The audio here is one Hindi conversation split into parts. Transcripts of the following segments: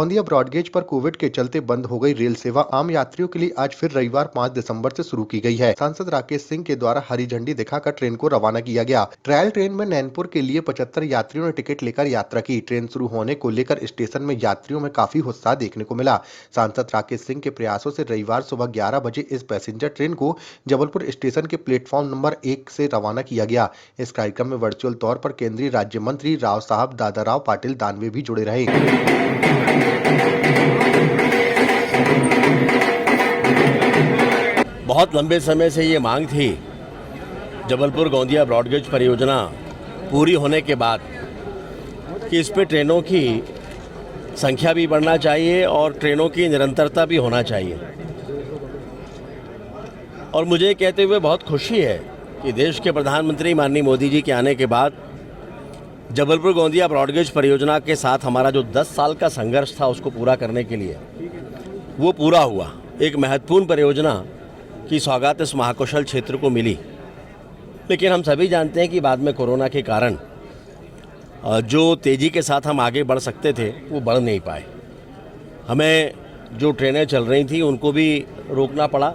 गोंदिया ब्रॉडगेज पर कोविड के चलते बंद हो गई रेल सेवा आम यात्रियों के लिए आज फिर रविवार 5 दिसंबर से शुरू की गई है। सांसद राकेश सिंह के द्वारा हरी झंडी दिखाकर ट्रेन को रवाना किया गया। ट्रायल ट्रेन में नैनपुर के लिए 75 यात्रियों ने टिकट लेकर यात्रा की। ट्रेन शुरू होने को लेकर स्टेशन में यात्रियों में काफी उत्साह देखने को मिला। सांसद राकेश सिंह के प्रयासों से रविवार सुबह 11 बजे इस पैसेंजर ट्रेन को जबलपुर स्टेशन के प्लेटफॉर्म नंबर 1 से रवाना किया गया। इस कार्यक्रम में वर्चुअल तौर पर केंद्रीय राज्य मंत्री राव साहब दादाराव पाटिल दानवे भी जुड़े रहे। बहुत लंबे समय से ये मांग थी, जबलपुर गोंदिया ब्रॉडगेज परियोजना पूरी होने के बाद कि इस पे ट्रेनों की संख्या भी बढ़ना चाहिए और ट्रेनों की निरंतरता भी होना चाहिए। और मुझे कहते हुए बहुत खुशी है कि देश के प्रधानमंत्री माननीय मोदी जी के आने के बाद जबलपुर गोंदिया ब्रॉडगेज परियोजना के साथ हमारा जो 10 साल का संघर्ष था उसको पूरा करने के लिए वो पूरा हुआ। एक महत्वपूर्ण परियोजना की सौगात इस महाकौशल क्षेत्र को मिली, लेकिन हम सभी जानते हैं कि बाद में कोरोना के कारण जो तेज़ी के साथ हम आगे बढ़ सकते थे वो बढ़ नहीं पाए। हमें जो ट्रेनें चल रही थी उनको भी रोकना पड़ा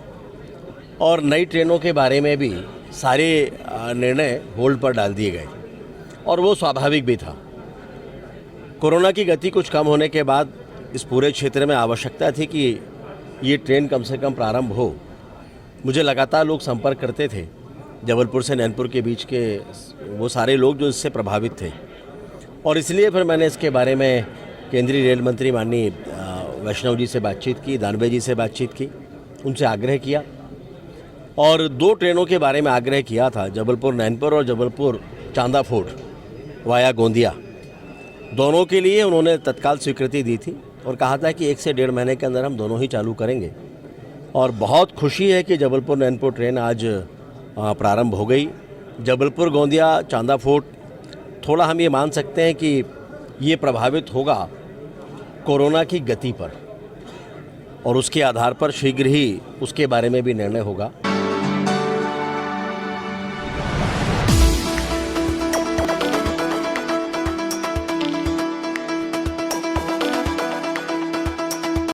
और नई ट्रेनों के बारे में भी सारे निर्णय होल्ड पर डाल दिए गए और वो स्वाभाविक भी था। कोरोना की गति कुछ कम होने के बाद इस पूरे क्षेत्र में आवश्यकता थी कि ये ट्रेन कम से कम प्रारंभ हो। मुझे लगातार लोग संपर्क करते थे, जबलपुर से नैनपुर के बीच के वो सारे लोग जो इससे प्रभावित थे, और इसलिए फिर मैंने इसके बारे में केंद्रीय रेल मंत्री माननीय वैष्णव जी से बातचीत की, दानवे जी से बातचीत की, उनसे आग्रह किया और 2 ट्रेनों के बारे में आग्रह किया था, जबलपुर नैनपुर और जबलपुर चांदा फोर्ट वाया गोंदिया। दोनों के लिए उन्होंने तत्काल स्वीकृति दी थी और कहा था कि 1 से 1.5 महीने के अंदर हम दोनों ही चालू करेंगे। और बहुत खुशी है कि जबलपुर नैनपुर ट्रेन आज प्रारंभ हो गई। जबलपुर गोंदिया चांदा फोर्ट थोड़ा हम ये मान सकते हैं कि ये प्रभावित होगा कोरोना की गति पर और उसके आधार पर शीघ्र ही उसके बारे में भी निर्णय होगा।